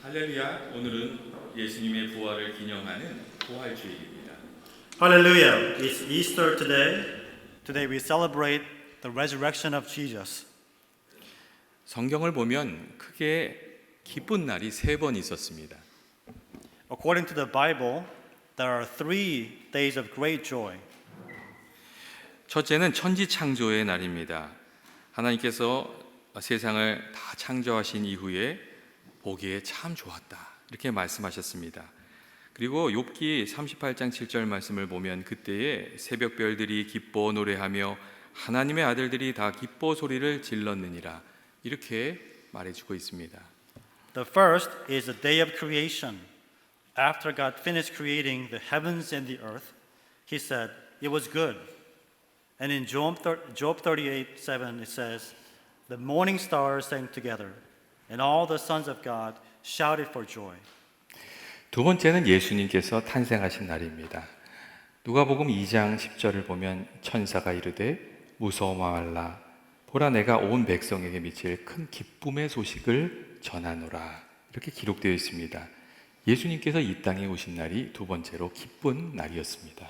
할렐루야, 오늘은 예수님의 부활을 기념하는 부활주일입니다. Hallelujah! It's Easter today. Today we celebrate the resurrection of Jesus. 성경을 보면 크게 기쁜 날이 3번 있었습니다. According to the Bible, there are 3 days of great joy. 첫째는 천지 창조의 날입니다. 하나님께서 세상을 다 창조하신 이후에 보기에 참 좋았다, 이렇게 말씀하셨습니다. 그리고 욥기 38장 7절 말씀을 보면 그때에 새벽별들이 기뻐 노래하며 하나님의 아들들이 다 기뻐 소리를 질렀느니라, 이렇게 말해주고 있습니다. The first is the day of creation. After God finished creating the heavens and the earth, He said, "It was good." And in Job 38:7 it says, "The morning stars sang together, and all the sons of God shouted for joy." 두 번째는 예수님께서 탄생하신 날입니다. 누가복음 2장 10절을 보면 천사가 이르되 무서워 말라, 보라 내가 온 백성에게 미칠 큰 기쁨의 소식을 전하노라, 이렇게 기록되어 있습니다. 예수님께서 이 땅에 오신 날이 두 번째로 기쁜 날이었습니다.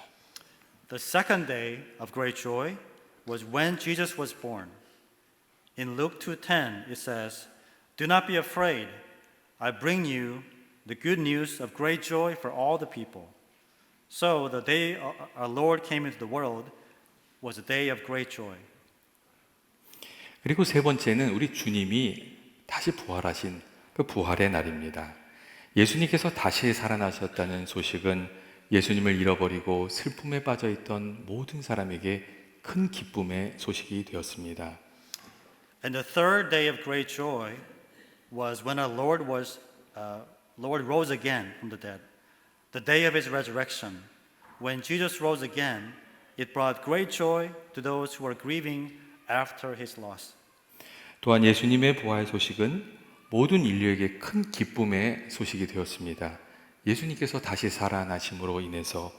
The second day of great joy was when Jesus was born. In Luke 2:10 it says, "Do not be afraid. I bring you the good news of great joy for all the people." So the day our Lord came into the world was a day of great joy. 그리고 세 번째는 우리 주님이 다시 부활하신 그 부활의 날입니다. 예수님께서 다시 살아나셨다는 소식은 예수님을 잃어버리고 슬픔에 빠져있던 모든 사람에게 큰 기쁨의 소식이 되었습니다. And the third day of great joy was when our Lord rose again from the dead. The day of His resurrection. When Jesus rose again, it brought great joy to those who were grieving after His loss. 또한 예수님의 부활 소식은 모든 인류에게 큰 기쁨의 소식이 되었습니다. 예수님께서 다시 살아나심으로 인해서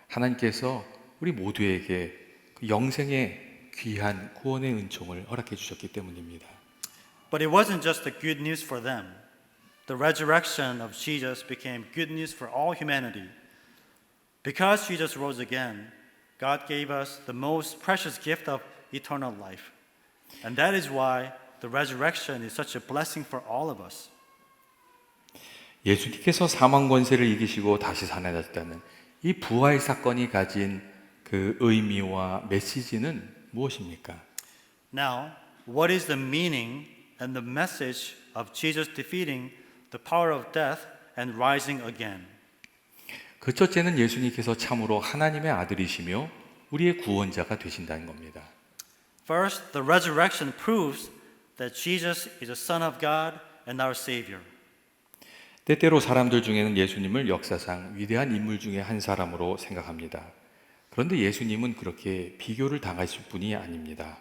하나님께서 우리 모두에게 그 영생의 귀한 구원의 은총을 허락해 주셨기 때문입니다. But it wasn't just the good news for them. The resurrection of Jesus became good news for all humanity. Because Jesus rose again, God gave us the most precious gift of eternal life. And that is why the resurrection is such a blessing for all of us. 예수님께서 사망 권세를 이기시고 다시 살아나셨다는 이 부활 사건이 가진 그 의미와 메시지는 무엇입니까? Now, what is the meaning and the message of Jesus defeating the power of death and rising again? 그 첫째는 예수님께서 참으로 하나님의 아들이시며 우리의 구원자가 되신다는 겁니다. First, the resurrection proves that Jesus is the Son of God and our Savior. 때때로 사람들 중에는 예수님을 역사상 위대한 인물 중에 한 사람으로 생각합니다. 그런데 예수님은 그렇게 비교를 당하실 분이 아닙니다.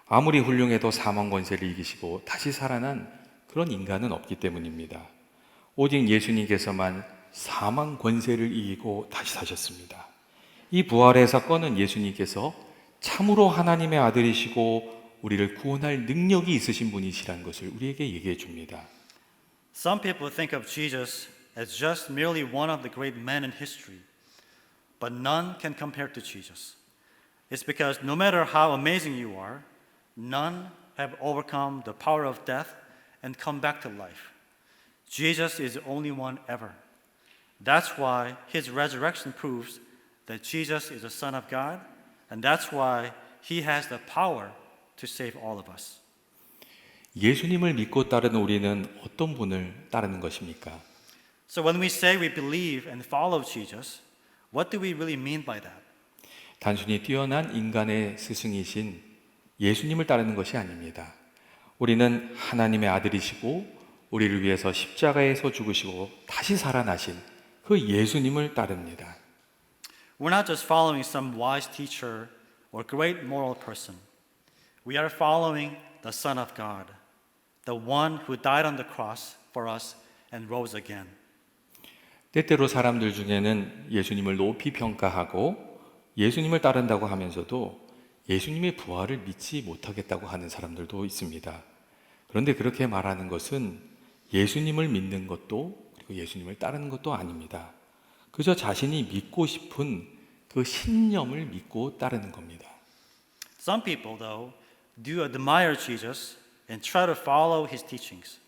아무리 훌륭해도 사망 권세를 이기시고 다시 살아난 그런 인간은 없기 때문입니다. 오직 예수님께서만 사망 권세를 이기고 다시 사셨습니다. 이 부활의 사건은 예수님께서 참으로 하나님의 아들이시고 우리를 구원할 능력이 있으신 분이시라는 것을 우리에게 얘기해 줍니다. Some people think of Jesus as just merely one of the great men in history, but none can compare to Jesus. It's because no matter how amazing you are, none have overcome the power of death and come back to life. Jesus is the only one ever. That's why His resurrection proves that Jesus is the Son of God, and that's why He has the power to save all of us. 예수님을 믿고 따르는 우리는 어떤 분을 따르는 것입니까? So when we say we believe and follow Jesus, what do we really mean by that? 단순히 뛰어난 인간의 스승이신 예수님을 따르는 것이 아닙니다. 우리는 하나님의 아들이시고 우리를 위해서 십자가에서 죽으시고 다시 살아나신 그 예수님을 따릅니다. We're not just following some wise teacher or great moral person. We are following the Son of God, the one who died on the cross for us and rose again. 때때로 사람들 중에는 예수님을 높이 평가하고 예수님을 따른다고 하면서도 예수님의 부활을 믿지 못하겠다고 하는 사람들도 있습니다. 그런데 그렇게 말하는 것은 예수님을 믿는 것도 그리고 예수님을 따르는 것도 아닙니다. 그저 자신이 믿고 싶은 그 신념을 믿고 따르는 겁니다. Some people, though, do admire Jesus and try to follow his teachings,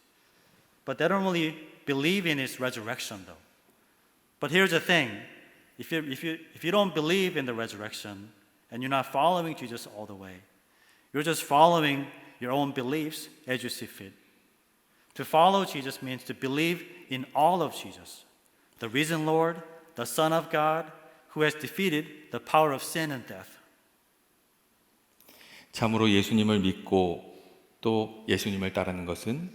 but they don't really believe in his resurrection, though. But here's the thing: if you don't believe in the resurrection and you're not following Jesus all the way, you're just following your own beliefs as you see fit. To follow Jesus means to believe in all of Jesus, the risen Lord, the Son of God, who has defeated the power of sin and death. 참으로 예수님을 믿고 또 예수님을 따르는 것은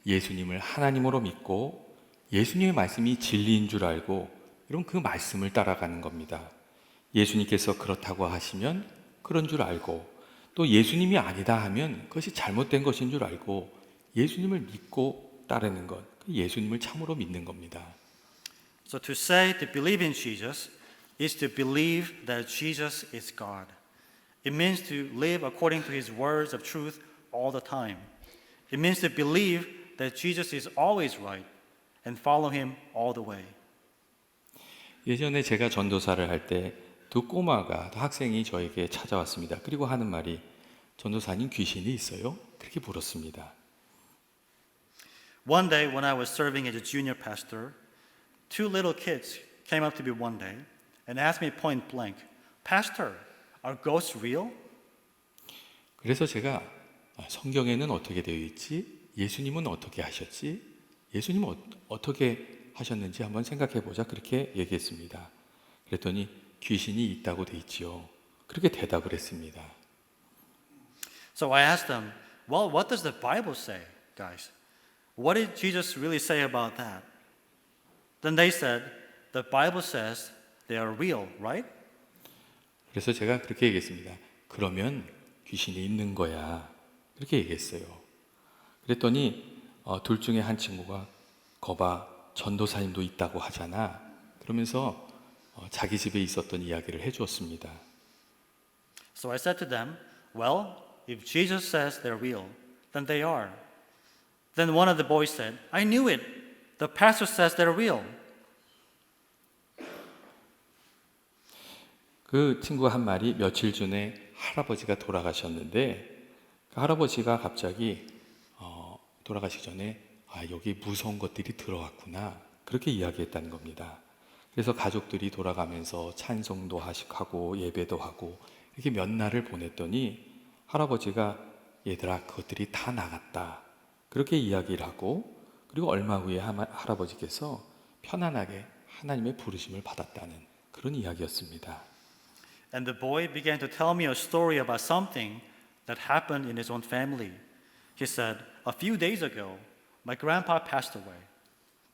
예수님을 하나님으로 믿고 예수님의 말씀이 진리인 줄 알고 여러분 그 말씀을 따라가는 겁니다. 예수님께서 그렇다고 하시면 그런 줄 알고 또 예수님이 아니다 하면 그것이 잘못된 것인 줄 알고 예수님을 믿고 따르는 것, 그 예수님을 참으로 믿는 겁니다. So to say to believe in Jesus is to believe that Jesus is God. It means to live according to his words of truth all the time. It means to believe that Jesus is always right and follow him all the way. 예전에 제가 전도사를 할 때 두 꼬마가, 두 학생이 저에게 찾아왔습니다. 그리고 하는 말이 전도사님 귀신이 있어요? 그렇게 물었습니다. One day when I was serving as a junior pastor, two little kids came up to me one day and asked me point blank, Pastor, are ghosts real? 그래서 제가 성경에는 어떻게 되어 있지? 예수님은 어떻게 하셨지? 예수님은 어떻게 하셨는지 한번 생각해 보자. 그렇게 얘기했습니다. 그랬더니 귀신이 있다고 돼 있지요. 그렇게 대답을 했습니다. So I asked them, well, what does the Bible say, guys? What did Jesus really say about that? Then they said, the Bible says they are real, right? 그래서 제가 그렇게 얘기했습니다. 그러면 귀신이 있는 거야. 그렇게 얘기했어요. 그랬더니 둘 중에 한 친구가 거봐 전도사님도 있다고 하잖아. 그러면서 자기 집에 있었던 이야기를 해주었습니다. So I said to them, well, if Jesus says they're real, then they are. Then one of the boys said, I knew it. The pastor says they're real. 그 친구가 한 말이 며칠 전에 할아버지가 돌아가셨는데 그 할아버지가 갑자기 돌아가시기 전에 여기 무서운 것들이 들어왔구나 그렇게 이야기했다는 겁니다. 그래서 가족들이 돌아가면서 찬송도 하고 예배도 하고 이렇게 몇 날을 보냈더니 할아버지가 얘들아 그것들이 다 나갔다 그렇게 이야기를 하고 그리고 얼마 후에 할아버지께서 편안하게 하나님의 부르심을 받았다는 그런 이야기였습니다. And the boy began to tell me a story about something that happened in his own family. He said, a few days ago, my grandpa passed away.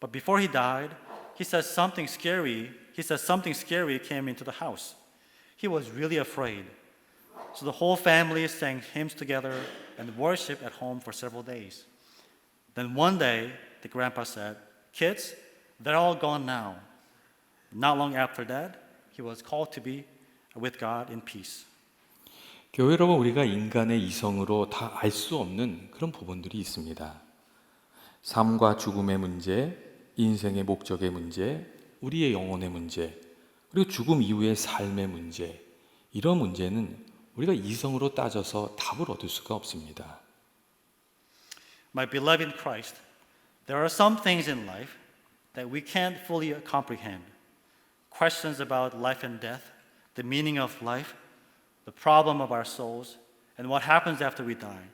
But before he died, he said something scary came into the house. He was really afraid. So the whole family sang hymns together and worshiped at home for several days. Then one day, the grandpa said, kids, they're all gone now. Not long after that, he was called to be with God in peace. 교회 여러분, 우리가 인간의 이성으로 다 알 수 없는 그런 부분들이 있습니다. 삶과 죽음의 문제, 인생의 목적의 문제, 우리의 영혼의 문제, 그리고 죽음 이후의 삶의 문제, 이런 문제는 우리가 이성으로 따져서 답을 얻을 수가 없습니다. My beloved in Christ, there are some things in life that we can't fully comprehend. Questions about life and death, the meaning of life, the problem of our souls, and what happens after we die.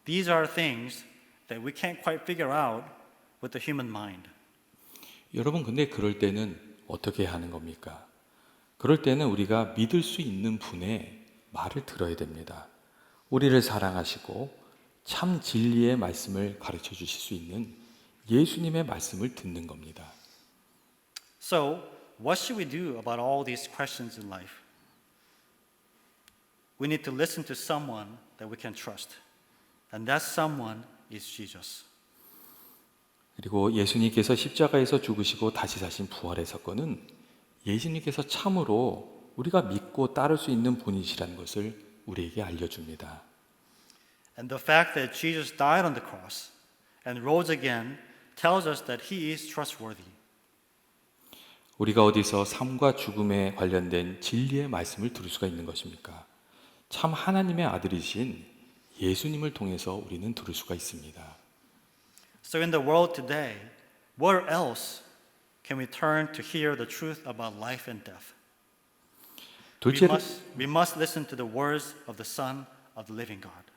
These are things that we can't quite figure out with the human mind. 여러분, 근데 그럴 때는 어떻게 하는 겁니까? 그럴 때는 우리가 믿을 수 있는 분의 말을 들어야 됩니다. 우리를 사랑하시고 참 진리의 말씀을 가르쳐 주실 수 있는 예수님의 말씀을 듣는 겁니다. So, what should we do about all these questions in life? We need to listen to someone that we can trust. And that someone is Jesus. 그리고 예수님께서 십자가에서 죽으시고 다시 사신 부활의 사건은 예수님께서 참으로 우리가 믿고 따를 수 있는 분이시라는 것을 우리에게 알려줍니다. And the fact that Jesus died on the cross and rose again tells us that He is trustworthy. 우리가 어디서 삶과 죽음에 관련된 진리의 말씀을 들을 수가 있는 것입니까? 참 하나님의 아들이신 예수님을 통해서 우리는 들을 수가 있습니다. So in the world today, where else can we turn to hear the truth about life and death? We must listen to the words of the Son of the living God.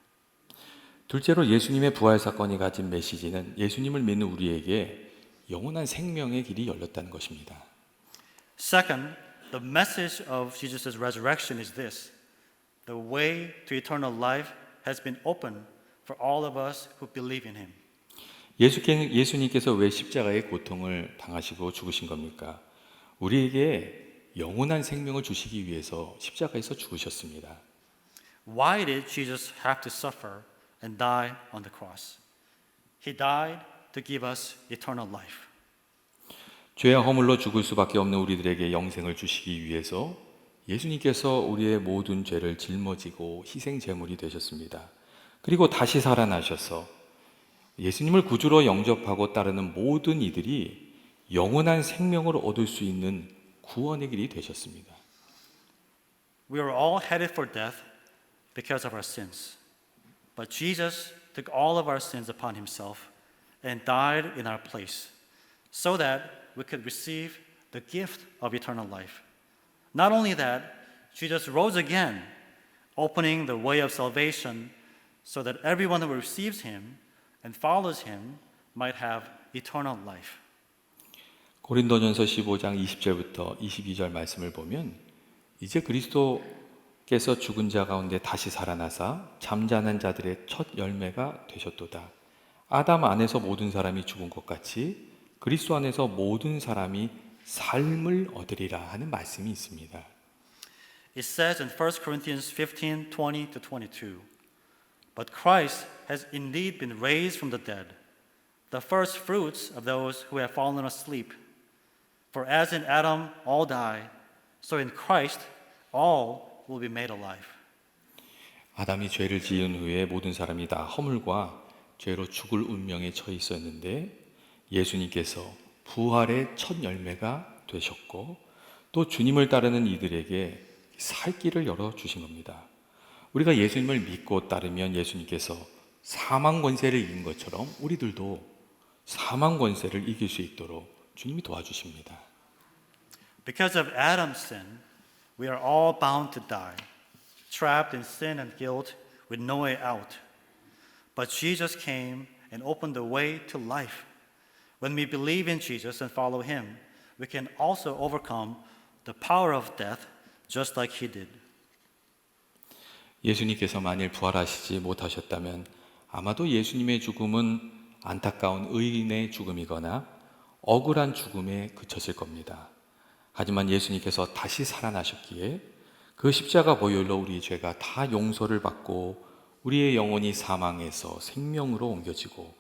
둘째로 예수님의 부활 사건이 가진 메시지는 예수님을 믿는 우리에게 영원한 생명의 길이 열렸다는 것입니다. Second, the message of Jesus' resurrection is this: the way to eternal life has been opened for all of us who believe in Him. 예수님께서 왜 십자가의 고통을 당하시고 죽으신 겁니까? 우리에게 영원한 생명을 주시기 위해서 십자가에서 죽으셨습니다. Why did Jesus have to suffer and die on the cross? He died to give us eternal life. 죄와 허물로 죽을 수밖에 없는 우리들에게 영생을 주시기 위해서 예수님께서 우리의 모든 죄를 짊어지고 희생 제물이 되셨습니다. 그리고 다시 살아나셔서 예수님을 구주로 영접하고 따르는 모든 이들이 영원한 생명을 얻을 수 있는 구원의 길이 되셨습니다. We are all headed for death because of our sins. But Jesus took all of our sins upon Himself and died in our place so that we could receive the gift of eternal life. Not only that, Jesus rose again, opening the way of salvation so that everyone who receives Him and follows Him might have eternal life. 고린도전서 15장 20절부터 22절 말씀을 보면 이제 그리스도께서 죽은 자 가운데 다시 살아나사 잠자는 자들의 첫 열매가 되셨도다. 아담 안에서 모든 사람이 죽은 것 같이 그리스도 안에서 모든 사람이 삶을 얻으리라 하는 말씀이 있습니다. It says in 1 Corinthians 15:20-22, But Christ has indeed been raised from the dead, the first fruits of those who have fallen asleep. For as in Adam all die, so in Christ all will be made alive. 아담이 죄를 지은 후에 모든 사람이 다 허물과 죄로 죽을 운명에 처해 있었는데 예수님께서 부활의 첫 열매가 되셨고 또 주님을 따르는 이들에게 살 길을 열어주신 겁니다. 우리가 예수님을 믿고 따르면 예수님께서 사망 권세를 이긴 것처럼 우리들도 사망 권세를 이길 수 있도록 주님이 도와주십니다. Because of Adam's sin, we are all bound to die, trapped in sin and guilt with no way out. But Jesus came and opened the way to life. When we believe in Jesus and follow Him, we can also overcome the power of death just like He did. 예수님께서 만일 부활하시지 못하셨다면 아마도 예수님의 죽음은 안타까운 의인의 죽음이거나 억울한 죽음에 그쳤을 겁니다. 하지만 예수님께서 다시 살아나셨기에 그 십자가 보혈로 우리의 죄가 다 용서를 받고 우리의 영혼이 사망에서 생명으로 옮겨지고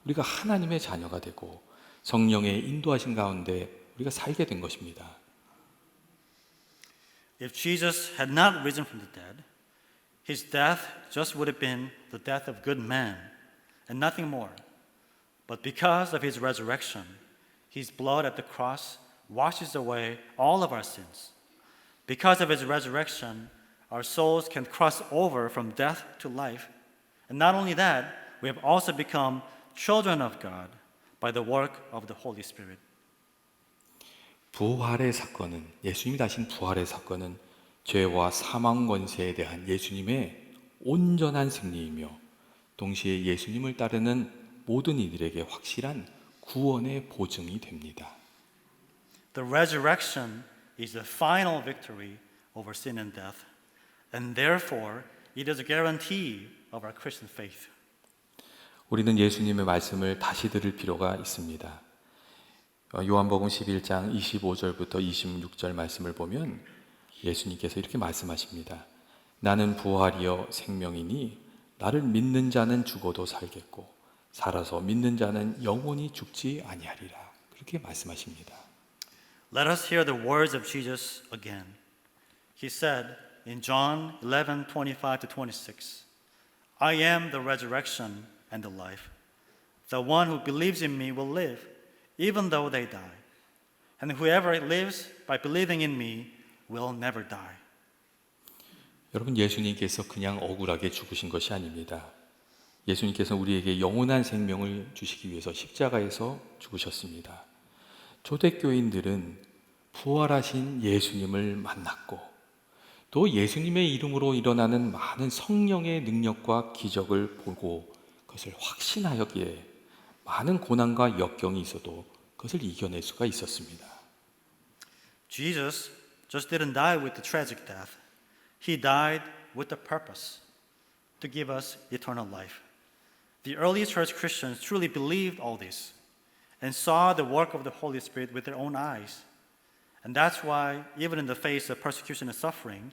우리가 하나님의 자녀가 되고 성령의 인도하신 가운데 우리가 살게 된 것입니다. If Jesus had not risen from the dead, His death just would have been the death of good men and nothing more. But because of His resurrection, His blood at the cross washes away all of our sins. Because of His resurrection, our souls can cross over from death to life. And not only that, we have also become children of God by the work of the Holy Spirit. 부활의 사건은 예수님이 다신 부활의 사건은 죄와 사망 권세에 대한 예수님의 온전한 승리이며 동시에 예수님을 따르는 모든 이들에게 확실한 구원의 보증이 됩니다. The resurrection is the final victory over sin and death, and therefore it is a guarantee of our Christian faith. 우리는 예수님의 말씀을 다시 들을 필요가 있습니다. 요한복음 11장 25절부터 26절 말씀을 보면 예수님께서 이렇게 말씀하십니다. 나는 부활이요 생명이니 나를 믿는 자는 죽어도 살겠고 살아서 믿는 자는 영원히 죽지 아니하리라. 그렇게 말씀하십니다. Let us hear the words of Jesus again. He said in John 11:25-26, I am the resurrection and the life. The one who believes in me will live, even though they die. And whoever lives by believing in me will never die. 여러분, 예수님께서 그냥 억울하게 죽으신 것이 아닙니다. 예수님께서 우리에게 영원한 생명을 주시기 위해서 십자가에서 죽으셨습니다. 초대교인들은 부활하신 예수님을 만났고 또 예수님의 이름으로 일어나는 많은 성령의 능력과 기적을 보고 그것을 확신하였기에 많은 고난과 역경이 있어도 그것을 이겨낼 수가 있었습니다. Jesus just didn't die with the tragic death. He died with the purpose to give us eternal life. The early church Christians truly believed all this and saw the work of the Holy Spirit with their own eyes. And that's why, even in the face of persecution and suffering,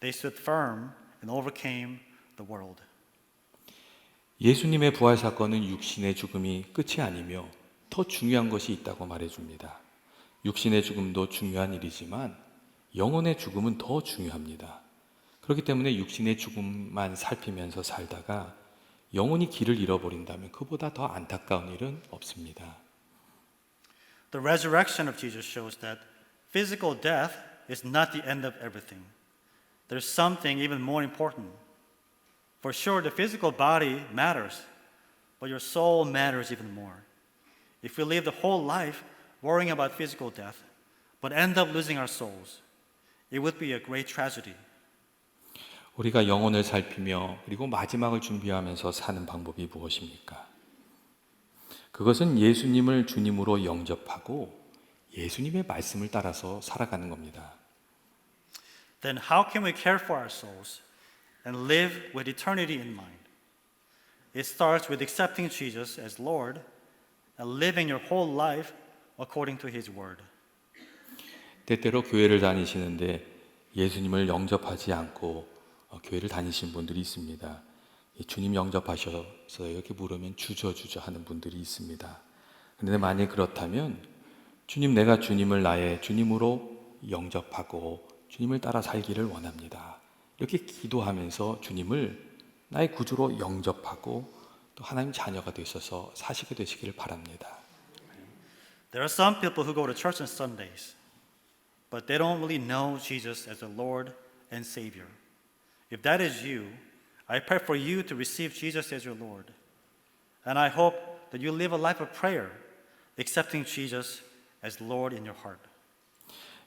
they stood firm and overcame the world. 예수님의 부활 사건은 육신의 죽음이 끝이 아니며 더 중요한 것이 있다고 말해줍니다. 육신의 죽음도 중요한 일이지만 영혼의 죽음은 더 중요합니다. 그렇기 때문에 육신의 죽음만 살피면서 살다가 영혼이 길을 잃어버린다면 그보다 더 안타까운 일은 없습니다. The resurrection of Jesus shows that physical death is not the end of everything. There's something even more important. For sure, the physical body matters, but your soul matters even more. If we live the whole life worrying about physical death, but end up losing our souls, it would be a great tragedy. 우리가 영혼을 살피며 그리고 마지막을 준비하면서 사는 방법이 무엇입니까? 그것은 예수님을 주님으로 영접하고 예수님의 말씀을 따라서 살아가는 겁니다. Then how can we care for our souls and live with eternity in mind? It starts with accepting Jesus as Lord and living your whole life according to His word. 때때로 교회를 다니시는데 예수님을 영접하지 않고 교회를 다니신 분들이 있습니다. 주님 영접하셔서 이렇게 물으면 주저주저 하는 분들이 있습니다. 그런데 만약 그렇다면 주님, 내가 주님을 나의 주님으로 영접하고 주님을 따라 살기를 원합니다. 이렇게 기도하면서 주님을 나의 구주로 영접하고 또 하나님 자녀가 되셔서 사시게 되시기를 바랍니다. There are some people who go to church on Sundays, but they don't really know Jesus as the Lord and Savior. If that is you, I pray for you to receive Jesus as your Lord. And I hope that you live a life of prayer, accepting Jesus as Lord in your heart.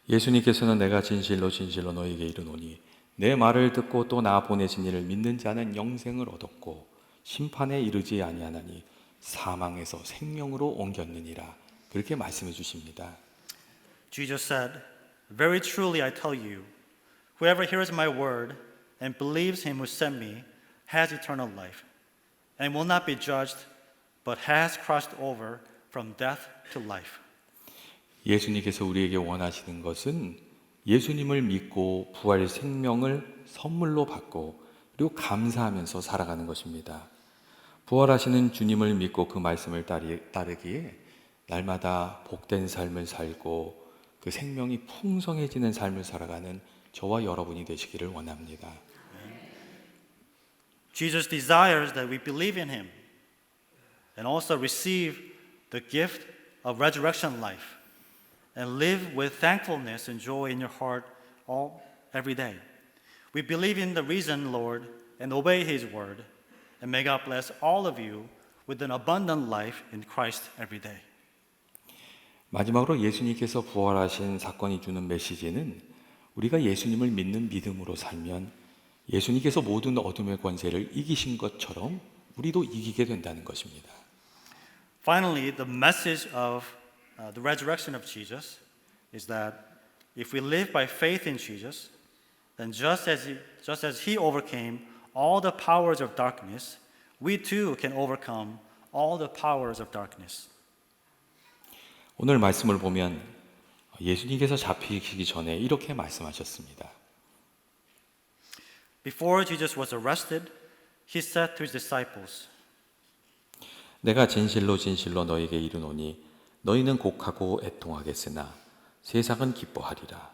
예수님께서는 내가 진실로 진실로 너에게 이르노니 내 말을 듣고 또 나 보내신 이를 믿는 자는 영생을 얻었고 심판에 이르지 아니하나니 사망에서 생명으로 옮겼느니라. 그렇게 말씀해 주십니다. Jesus said, "Very truly I tell you, whoever hears my word and believes him who sent me has eternal life, and will not be judged, but has crossed over from death to life." 예수님께서 우리에게 원하시는 것은 예수님을 믿고 부활 생명을 선물로 받고 그리고 감사하면서 살아가는 것입니다. 부활하시는 주님을 믿고 그 말씀을 따르기에 날마다 복된 삶을 살고 그 생명이 풍성해지는 삶을 살아가는 저와 여러분이 되시기를 원합니다. Jesus desires that we believe in him and also receive the gift of resurrection life and live with thankfulness and joy in your heart every day. We believe in the risen Lord and obey his word, and may God bless all of you with an abundant life in Christ every day. 마지막으로 예수님께서 부활하신 사건이 주는 메시지는 우리가 예수님을 믿는 믿음으로 살면 예수님께서 모든 어둠의 권세를 이기신 것처럼 우리도 이기게 된다는 것입니다. Finally, the message of the resurrection of Jesus is that if we live by faith in Jesus, then just as he overcame all the powers of darkness, we too can overcome all the powers of darkness. 오늘 말씀을 보면 예수님께서 잡히시기 전에 이렇게 말씀하셨습니다. Before Jesus was arrested, he said to his disciples, 내가 진실로 진실로 너에게 이르노니 너희는 곡하고 애통하겠으나 세상은 기뻐하리라.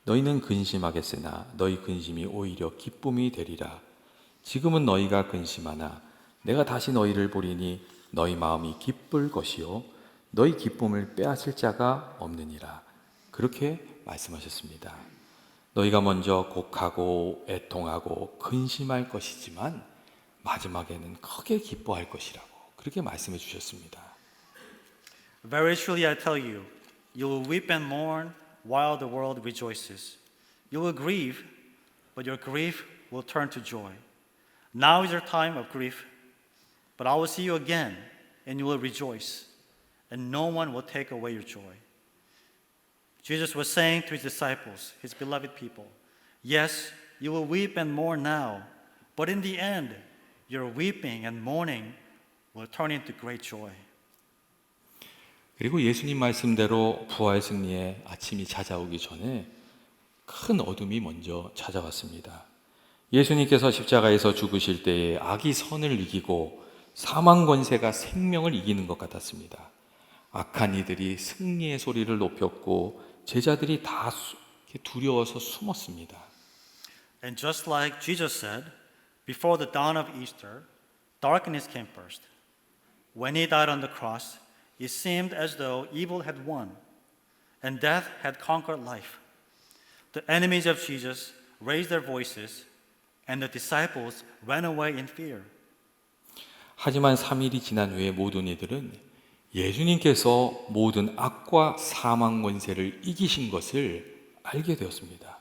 너희는 근심하겠으나 너희 근심이 오히려 기쁨이 되리라. 지금은 너희가 근심하나 내가 다시 너희를 보리니 너희 마음이 기쁠 것이요 너희 기쁨을 빼앗을 자가 없느니라. 그렇게 말씀하셨습니다. 너희가 먼저 곡하고 애통하고 근심할 것이지만 마지막에는 크게 기뻐할 것이라고 그렇게 말씀해 주셨습니다. Very truly I tell you, you will weep and mourn while the world rejoices. You will grieve, but your grief will turn to joy. Now is your time of grief, but I will see you again, and you will rejoice, and no one will take away your joy. Jesus was saying to his disciples, his beloved people, yes, you will weep and mourn now, but in the end, your weeping and mourning will turn into great joy. 그리고 예수님 말씀대로 부활 승리의 아침이 찾아오기 전에 큰 어둠이 먼저 찾아왔습니다. 예수님께서 십자가에서 죽으실 때에 악이 선을 이기고 사망 권세가 생명을 이기는 것 같았습니다. 악한 이들이 승리의 소리를 높였고 제자들이 다 두려워서 숨었습니다. And just like Jesus said, before the dawn of Easter, darkness came first. When he died on the cross, it seemed as though evil had won and death had conquered life. The enemies of Jesus raised their voices and the disciples ran away in fear. 하지만 3일이 지난 후에 모든 이들은 예수님께서 모든 악과 사망 권세를 이기신 것을 알게 되었습니다.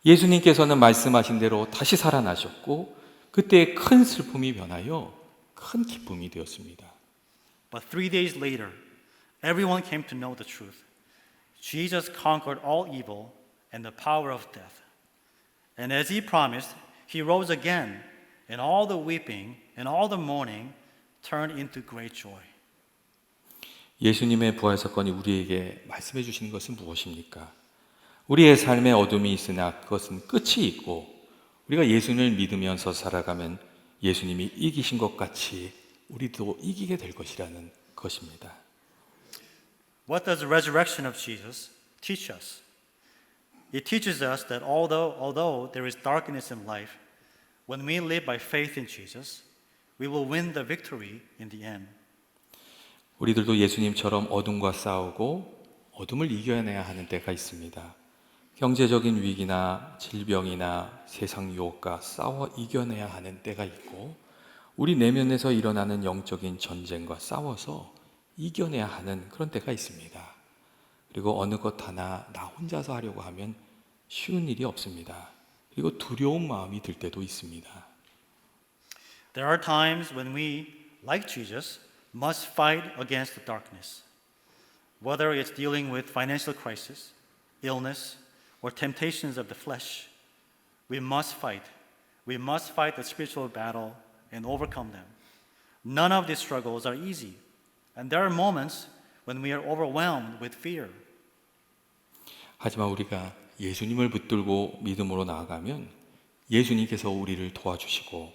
예수님께서는 말씀하신 대로 다시 살아나셨고 그때 큰 슬픔이 변하여 큰 기쁨이 되었습니다. But 3 days later, everyone came to know the truth. Jesus conquered all evil and the power of death. And as he promised, he rose again, and all the weeping and all the mourning turned into great joy. 예수님의 부활 사건이 우리에게 말씀해 주시는 것은 무엇입니까? 우리의 삶에 어둠이 있으나 그것은 끝이 있고 우리가 예수님을 믿으면서 살아가면 예수님이 이기신 것 같이 우리도 이기게 될 것이라는 것입니다. What does the resurrection of Jesus teach us? It teaches us that although there is darkness in life, when we live by faith in Jesus, we will win the victory in the end. 우리들도 예수님처럼 어둠과 싸우고 어둠을 이겨내야 하는 때가 있습니다. 경제적인 위기나 질병이나 세상 유혹과 싸워 이겨내야 하는 때가 있고 우리 내면에서 일어나는 영적인 전쟁과 싸워서 이겨내야 하는 그런 때가 있습니다. 그리고 어느 것 하나 나 혼자서 하려고 하면 쉬운 일이 없습니다. 그리고 두려운 마음이 들 때도 있습니다. There are times when we, like Jesus, must fight against the darkness. Whether it's dealing with financial crisis, illness, or temptations of the flesh, we must fight. We must fight the spiritual battle and overcome them. None of these struggles are easy, and there are moments when we are overwhelmed with fear. 하지만 우리가 예수님을 붙들고 믿음으로 나아가면 예수님께서 우리를 도와주시고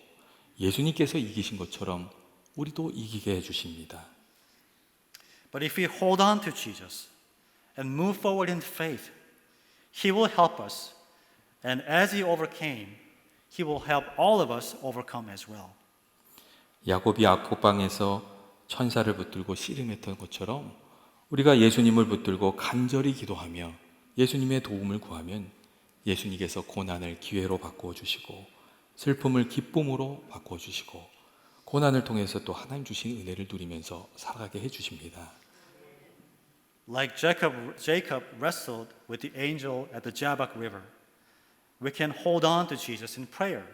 예수님께서 이기신 것처럼 우리도 이기게 해주십니다. But if we hold on to Jesus and move forward in faith, He will help us, and as He overcame, He will help all of us overcome as well. 야곱이 악곡방에서 천사를 붙들고 씨름했던 것처럼 우리가 예수님을 붙들고 간절히 기도하며 예수님의 도움을 구하면 예수님께서 고난을 기회로 바꾸어 주시고 슬픔을 기쁨으로 바꾸어 주시고 고난을 통해서 또 하나님 주신 은혜를 누리면서 살아가게 해 주십니다. Like Jacob wrestled with the angel at the Jabbok River, we can hold on to Jesus in prayer.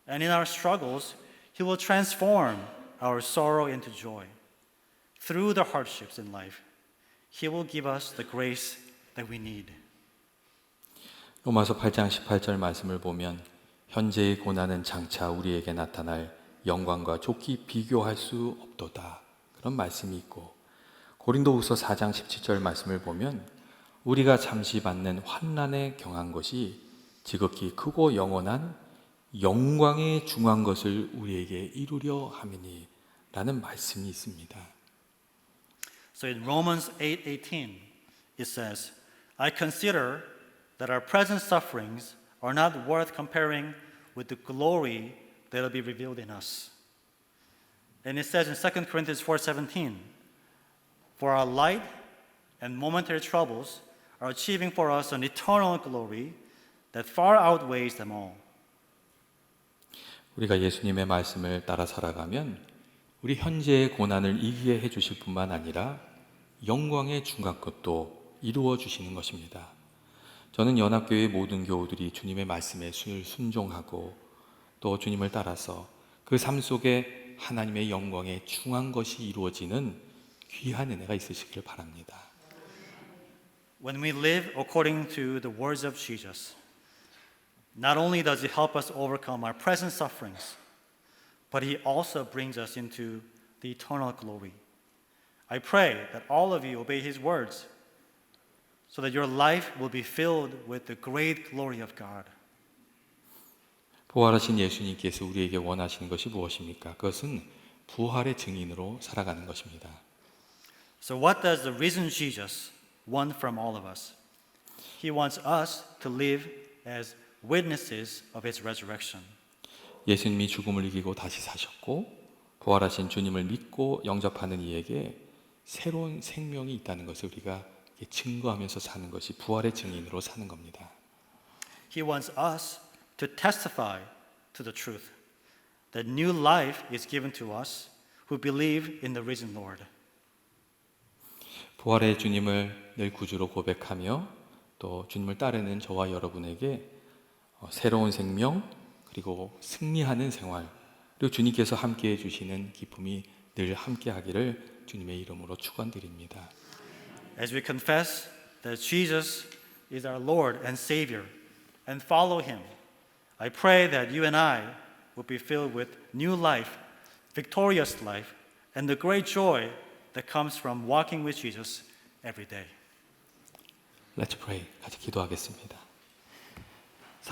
And in our struggles, He will transform our sorrow into joy. Through the hardships in life, He will give us the grace that we need. 로마서 8장 18절 말씀을 보면 현재의 고난은 장차 우리에게 나타날 영광과 좋게 비교할 수 없도다. 그런 말씀이 있고 고린도후서 4장 17절 말씀을 보면 우리가 잠시 받는 환난에 경한 것이 지극히 크고 영원한 영광에 중한 것을 우리에게 이루려 함이니 라는 말씀이 있습니다. So in Romans 8:18, it says, I consider that our present sufferings are not worth comparing with the glory that will be revealed in us. And it says in 2 Corinthians 4:17, "For our light and momentary troubles are achieving for us an eternal glory that far outweighs them all." 우리가 예수님의 말씀을 따라 살아가면 우리 현재의 고난을 이기게 해주실 뿐만 아니라 영광의 중간 것도 이루어 주시는 것입니다. 저는 연합교회의 모든 교우들이 주님의 말씀에 순종하고 또 주님을 따라서 그 삶 속에 하나님의 영광의 중한 것이 이루어지는 귀한 은혜가 있으시길 바랍니다. When we live according to the words of Jesus, not only does He help us overcome our present sufferings, but He also brings us into the eternal glory. I pray that all of you obey His words so that your life will be filled with the great glory of God. 부활하신 예수님께서 우리에게 원하시는 것이 무엇입니까? 그것은 부활의 증인으로 살아가는 것입니다. So what does the risen Jesus want from all of us? He wants us to live as witnesses of His resurrection. 예수님이 죽음을 이기고 다시 사셨고 부활하신 주님을 믿고 영접하는 이에게 새로운 생명이 있다는 것을 우리가 증거하면서 사는 것이 부활의 증인으로 사는 겁니다. He wants us to testify to the truth that new life is given to us who believe in the risen Lord. 부활의 주님을 늘 구주로 고백하며 또 주님을 따르는 저와 여러분에게 새로운 생명 그리고 승리하는 생활 그리고 주님께서 함께해 주시는 기쁨이 늘 함께하기를 주님의 이름으로 축원드립니다. As we confess that Jesus is our Lord and Savior and follow Him, I pray that you and I will be filled with new life, victorious life, and the great joy that comes from walking with Jesus every day. Let's pray. 같이 기도하겠습니다.